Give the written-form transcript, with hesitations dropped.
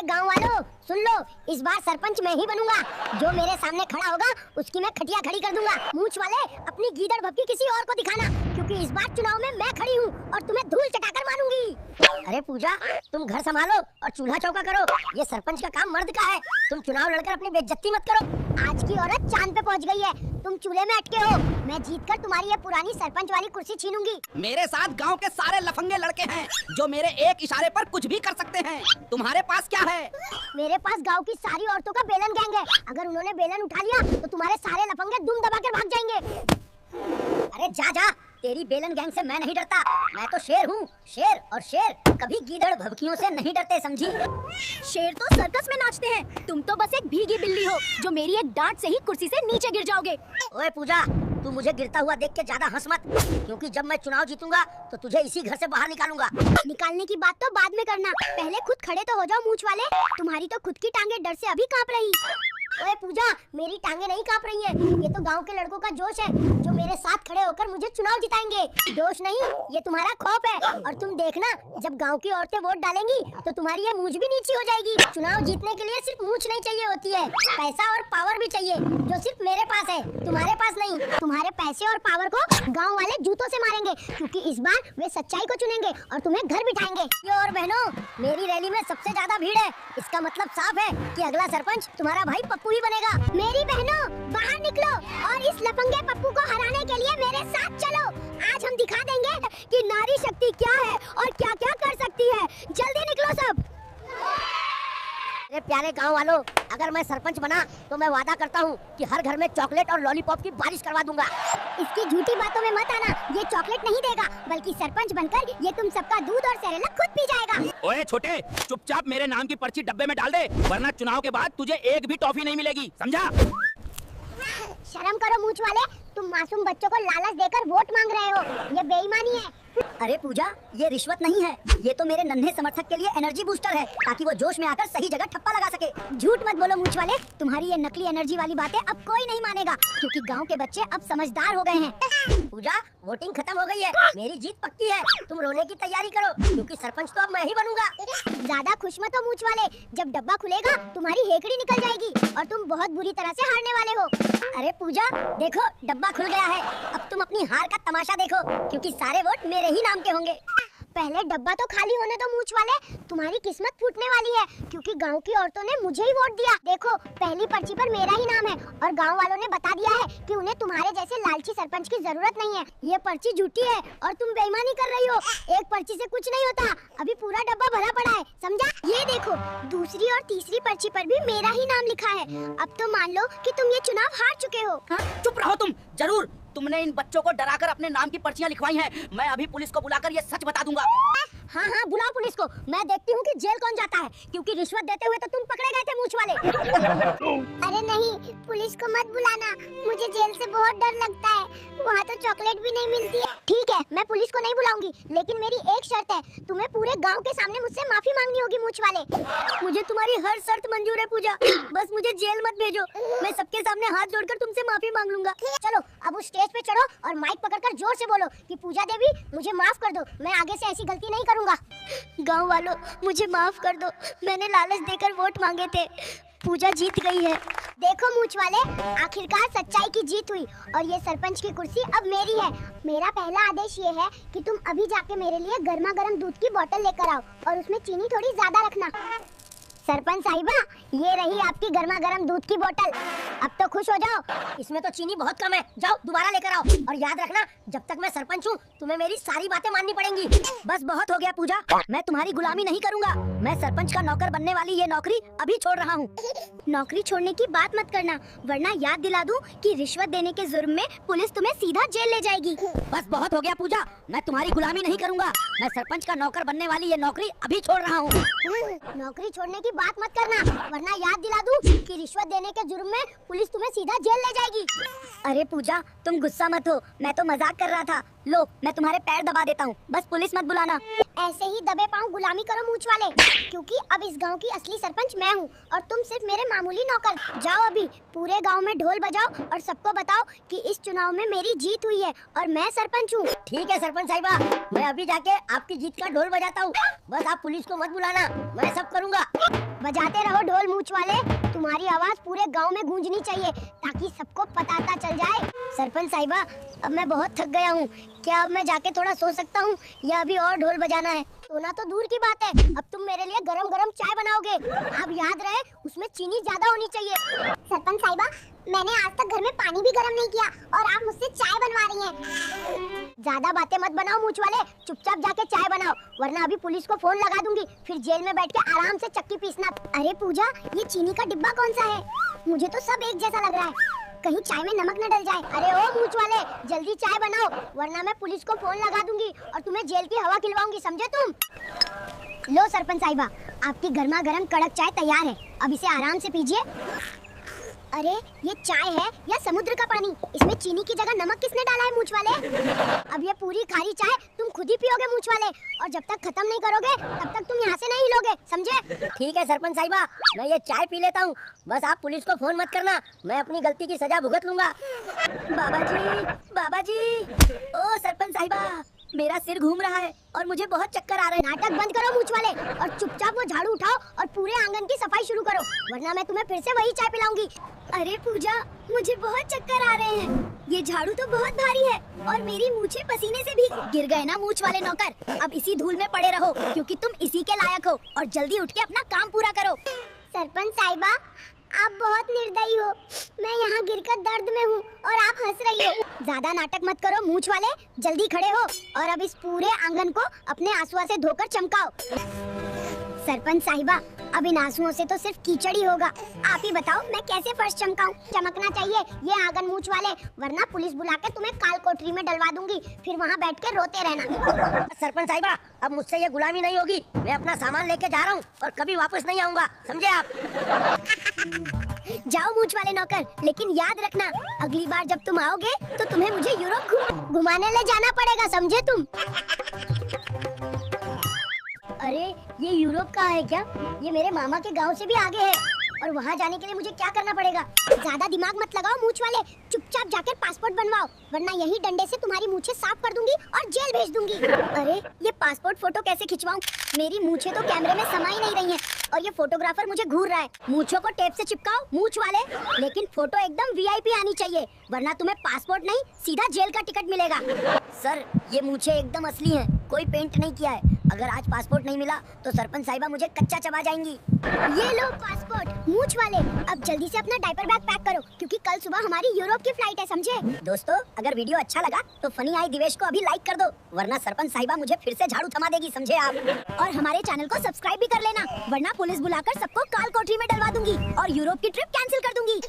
गांव वालों सुन लो, इस बार सरपंच मैं ही बनूंगा। जो मेरे सामने खड़ा होगा उसकी मैं खटिया खड़ी कर दूंगा। मूंछ वाले अपनी गीदड़ भभकी किसी और को दिखाना, क्योंकि इस बार चुनाव में मैं खड़ी हूँ और तुम्हें धूल चटाकर मारूंगी। अरे पूजा, तुम घर संभालो और चूल्हा चौका करो। ये सरपंच का काम मर्द का है। तुम चुनाव लड़कर अपनी बेइज्जती मत करो। आज की औरत चांद पे पहुँच गई है, तुम चूल्हे में अटके हो। मैं जीतकर तुम्हारी ये पुरानी सरपंच वाली कुर्सी छीनूंगी। मेरे साथ गांव के सारे लफंगे लड़के हैं जो मेरे एक इशारे पर कुछ भी कर सकते हैं। तुम्हारे पास क्या है? मेरे पास गांव की सारी औरतों का बेलन गैंग है। अगर उन्होंने बेलन उठा लिया तो तुम्हारे सारे लफंगे दुम दबाकर भाग जाएंगे। अरे जा जा, तेरी बेलन गैंग से मैं नहीं डरता। मैं तो शेर हूँ, शेर, और शेर कभी गीदड़ भभकियों से नहीं डरते, समझी? शेर तो सर्कस में नाचते हैं, तुम तो बस एक भीगी बिल्ली हो जो मेरी एक डांट से ही कुर्सी से नीचे गिर जाओगे। ओए पूजा, तू मुझे गिरता हुआ देख के ज्यादा हंस मत, क्योंकि जब मैं चुनाव जीतूंगा तो तुझे इसी घर से बाहर निकालूंगा। निकालने की बात तो बाद में करना, पहले खुद खड़े तो हो जाओ मूंछ वाले। तुम्हारी तो खुद की टांगे डर से अभी कांप रही। ओए पूजा, मेरी टांगे नहीं कांप रही हैं। ये तो गांव के लड़कों का जोश है जो मेरे साथ खड़े होकर मुझे चुनाव जिताएंगे। दोष नहीं, ये तुम्हारा खौफ है। और तुम देखना, जब गांव की औरतें वोट डालेंगी तो तुम्हारी ये मूंछ भी नीची हो जाएगी। चुनाव जीतने के लिए सिर्फ मूंछ नहीं चाहिए होती है, पैसा और पावर भी चाहिए, जो सिर्फ मेरे पास है, तुम्हारे पास नहीं। तुम्हारे पैसे और पावर को गाँव वाले जूतों से मारेंगे, क्योंकि इस बार वे सच्चाई को चुनेंगे और तुम्हें घर बिठाएंगे। और बहनों, मेरी रैली में सबसे ज्यादा भीड़ है। इसका मतलब साफ है कि अगला सरपंच तुम्हारा भाई पप्पू ही बनेगा। मेरी बहनों, बाहर निकलो और इस लफंगे पप्पू को हराने के लिए मेरे साथ चलो। आज हम दिखा देंगे कि नारी शक्ति क्या है और क्या क्या कर सकती है। जल्दी निकलो सब। अरे प्यारे गांव वालों, अगर मैं सरपंच बना तो मैं वादा करता हूँ कि हर घर में चॉकलेट और लॉलीपॉप की बारिश करवा दूंगा। इसकी झूठी बातों में मत आना, ये चॉकलेट नहीं देगा, बल्कि सरपंच बनकर ये तुम सबका दूध और सेरेलक खुद पी जाएगा। ओए छोटे, चुपचाप मेरे नाम की पर्ची डब्बे में डाल दे, वरना चुनाव के बाद तुझे एक भी टॉफी नहीं मिलेगी, समझा? शर्म करो मूंछ वाले, तुम मासूम बच्चों को लालच देकर वोट मांग रहे हो, ये बेईमानी है। अरे पूजा, ये रिश्वत नहीं है, ये तो मेरे नन्हे समर्थक के लिए एनर्जी बूस्टर है, ताकि वो जोश में आकर सही जगह ठप्पा लगा सके। झूठ मत बोलो मूंछ वाले, तुम्हारी ये नकली एनर्जी वाली बातें अब कोई नहीं मानेगा, क्योंकि गांव के बच्चे अब समझदार हो गए हैं। पूजा, वोटिंग खत्म हो गई है, मेरी जीत पक्की है। तुम रोने की तैयारी करो, क्योंकि सरपंच तो अब मैं ही बनूंगा। ज्यादा खुश मत हो मूंछ वाले, जब डब्बा खुलेगा तुम्हारी हेकड़ी निकल जाएगी और तुम बहुत बुरी तरह से हारने वाले हो। अरे पूजा, देखो डब्बा खुल गया है, अब तुम अपनी हार का तमाशा देखो, क्योंकि सारे वोट मेरे ही नाम के होंगे। पहले डब्बा तो खाली होने दो मूंछ वाले, तुम्हारी किस्मत फूटने वाली है, क्योंकि गांव की औरतों ने मुझे ही वोट दिया। देखो, पहली पर्ची पर मेरा ही नाम है और गांव वालों ने बता दिया है कि उन्हें तुम्हारे जैसे लालची सरपंच की जरूरत नहीं है। ये पर्ची झूठी है और तुम बेईमानी कर रही हो। एक पर्ची से कुछ नहीं होता, अभी पूरा डब्बा भरा पड़ा है, समझा? ये देखो, दूसरी और तीसरी पर्ची पर भी मेरा ही नाम लिखा है। अब तो मान लो कि तुम ये चुनाव हार चुके हो। चुप रहो तुम, जरूर तुमने इन बच्चों को डराकर अपने नाम की पर्चियां लिखवाई हैं। मैं अभी पुलिस को बुलाकर ये सच बता दूंगा। हाँ हाँ, बुलाओ पुलिस को, मैं देखती हूँ कि जेल कौन जाता है, क्योंकि रिश्वत देते हुए तो तुम पकड़े गए थे मूंछ वाले। अरे नहीं, पुलिस को मत बुलाना, मुझे जेल से बहुत डर लगता है, वहाँ तो चॉकलेट भी नहीं मिलती है। ठीक है, मैं पुलिस को नहीं बुलाऊंगी, लेकिन मेरी एक शर्त है, तुम्हें पूरे गाँव के सामने मुझसे माफी मांगनी होगी मूंछ वाले। मुझे तुम्हारी हर शर्त मंजूर है पूजा, बस मुझे जेल मत भेजो, मैं सबके सामने हाथ जोड़कर तुमसे माफी मांग लूंगा। चलो अब उस स्टेज पे चढ़ो और माइक पकड़कर जोर से बोलो कि पूजा देवी मुझे माफ कर दो, मैं आगे से ऐसी गलती नहीं करूंगा। गांव वालों, मुझे माफ कर दो, मैंने लालच देकर वोट मांगे थे। पूजा जीत गई है। देखो मूंछ वाले, आखिरकार सच्चाई की जीत हुई और ये सरपंच की कुर्सी अब मेरी है। मेरा पहला आदेश ये है कि तुम अभी जाके मेरे लिए गर्मा गर्म दूध की बोतल लेकर आओ और उसमें चीनी थोड़ी ज्यादा रखना। सरपंच साहिबा, ये रही आपकी गर्मा गर्म दूध की बोतल। अब तो खुश हो जाओ, इसमें तो चीनी बहुत कम है, जाओ दोबारा लेकर आओ। और याद रखना, जब तक मैं सरपंच हूँ तुम्हें मेरी सारी बातें माननी पड़ेंगी। बस बहुत हो गया पूजा, मैं तुम्हारी गुलामी नहीं करूँगा। मैं सरपंच का नौकर बनने वाली ये नौकरी अभी छोड़ रहा हूँ। नौकरी छोड़ने की बात मत करना, वरना याद दिला दूँ कि रिश्वत देने के जुर्म में पुलिस तुम्हें सीधा जेल ले जाएगी। बस बहुत हो गया पूजा, मैं तुम्हारी गुलामी नहीं करूँगा। मैं सरपंच का नौकर बनने वाली ये नौकरी अभी छोड़ रहा हूँ। नौकरी छोड़ने की बात मत करना, वरना याद दिला दूं कि रिश्वत देने के जुर्म में पुलिस तुम्हें सीधा जेल ले जाएगी। अरे पूजा, तुम गुस्सा मत हो, मैं तो मजाक कर रहा था। लो, मैं तुम्हारे पैर दबा देता हूँ, बस पुलिस मत बुलाना। ऐसे ही दबे पाँव गुलामी करो मूंछ वाले, क्योंकि अब इस गांव की असली सरपंच मैं हूँ और तुम सिर्फ मेरे मामूली नौकर। जाओ अभी पूरे गांव में ढोल बजाओ और सबको बताओ कि इस चुनाव में मेरी जीत हुई है और मैं सरपंच हूँ। ठीक है सरपंच साहिबा, मैं अभी जाके आपकी जीत का ढोल बजाता हूँ, बस आप पुलिस को मत बुलाना, मैं सब करूँगा। बजाते रहो ढोल मूंछ वाले, तुम्हारी आवाज पूरे गांव में गूंजनी चाहिए ताकि सबको पता चल जाए। सरपंच साहिबा, अब मैं बहुत थक गया हूँ, क्या अब मैं जाके थोड़ा सो सकता हूँ या अभी और ढोल बजाना है? सोना तो दूर की बात है, अब तुम मेरे लिए गरम गरम चाय बनाओगे। अब याद रहे उसमें चीनी ज्यादा होनी चाहिए। सरपंच साहिबा, मैंने आज तक घर में पानी भी गर्म नहीं किया और आप मुझसे चाय बनवा रही हैं। ज्यादा बातें मत बनाओ मूंछ वाले, चुपचाप जाके चाय बनाओ, वरना अभी पुलिस को फोन लगा दूंगी, फिर जेल में बैठ के आराम से चक्की पीसना। अरे पूजा, ये चीनी का डिब्बा कौन सा है? मुझे तो सब एक जैसा लग रहा है, कहीं चाय में नमक न डल जाए। अरे ओ मूंछ वाले, जल्दी चाय बनाओ, वरना मैं पुलिस को फोन लगा दूंगी और तुम्हें जेल की हवा खिलवाऊंगी, समझे तुम? लो सरपंच साहिबा, आपकी गर्मा गर्म कड़क चाय तैयार है, अब इसे आराम से पीजिए। अरे ये चाय है या समुद्र का पानी? इसमें चीनी की जगह नमक किसने डाला है मूंछ वाले? अब ये पूरी खारी चाय तुम खुद ही पियोगे मूंछ वाले, और जब तक खत्म नहीं करोगे तब तक तुम यहाँ से नहीं हिलोगे, समझे? ठीक है सरपंच साहिबा, मैं ये चाय पी लेता हूँ, बस आप पुलिस को फोन मत करना, मैं अपनी गलती की सजा भुगत लूंगा। बाबा जी, ओ सरपंच साहिबा, मेरा सिर घूम रहा है और मुझे बहुत चक्कर आ रहे हैं। नाटक बंद करो मूंछ वाले और चुपचाप वो झाड़ू उठाओ और पूरे आंगन की सफाई शुरू करो, वरना मैं तुम्हें फिर से वही चाय पिलाऊंगी। अरे पूजा, मुझे बहुत चक्कर आ रहे हैं, ये झाड़ू तो बहुत भारी है और मेरी मूछें पसीने से भीग गिर गए ना मूंछ वाले नौकर। अब इसी धूल में पड़े रहो क्योंकि तुम इसी के लायक हो, और जल्दी उठ के अपना काम पूरा करो। सरपंच साहिबा, आप बहुत निर्दयी हो, मैं यहाँ गिरकर दर्द में हूँ और आप हंस रही हो। ज्यादा नाटक मत करो मूंछ वाले, जल्दी खड़े हो और अब इस पूरे आंगन को अपने आंसुओं से धोकर चमकाओ। सरपंच साहिबा, अब इन आंसुओं से तो सिर्फ कीचड़ ही होगा, आप ही बताओ मैं कैसे फर्श चमकाऊं? चमकना चाहिए ये आंगन मूंछ वाले, वरना पुलिस बुला के तुम्हें काल कोठरी में डलवा दूंगी, फिर वहाँ बैठ के रोते रहना। सरपंच साहिबा, अब मुझसे ये गुलामी नहीं होगी, मैं अपना सामान लेके जा रहा हूँ और कभी वापस नहीं आऊंगा, समझे आप? जाओ मूंछ वाले नौकर, लेकिन याद रखना अगली बार जब तुम आओगे तो तुम्हें मुझे यूरोप घुमाने ले जाना पड़ेगा, समझे तुम? अरे ये यूरोप का है क्या? ये मेरे मामा के गांव से भी आगे है, और वहाँ जाने के लिए मुझे क्या करना पड़ेगा? ज्यादा दिमाग मत लगाओ मूंछ वाले, चुपचाप जाकर पासपोर्ट बनवाओ, वरना यही डंडे से तुम्हारी मूछें साफ कर दूंगी और जेल भेज दूंगी। अरे ये पासपोर्ट फोटो कैसे खिंचवाऊं? मेरी मूछें तो कैमरे में समा ही नहीं रही हैं और ये फोटोग्राफर मुझे घूर रहा है। मूछों को टेप से चिपकाओ मूंछ वाले, लेकिन फोटो एकदम वीआईपी आनी चाहिए, वरना तुम्हें पासपोर्ट नहीं सीधा जेल का टिकट मिलेगा। सर, ये मूछें एकदम असली हैं, कोई पेंट नहीं किया है, अगर आज पासपोर्ट नहीं मिला तो सरपंच साहिबा मुझे कच्चा चबा जाएंगी। ये लो पासपोर्ट मूंछ वाले, अब जल्दी से अपना डायपर बैग पैक करो क्योंकि कल सुबह हमारी यूरोप की फ्लाइट है, समझे? दोस्तों, अगर वीडियो अच्छा लगा तो फनी आई दिवेश को अभी लाइक कर दो, वरना सरपंच साहिबा मुझे फिर से झाड़ू थमा देगी, समझे आप? और हमारे चैनल को सब्सक्राइब भी कर लेना, वरना पुलिस बुलाकर सबको काल कोठरी में डलवा दूंगी और यूरोप की ट्रिप कैंसिल कर दूंगी।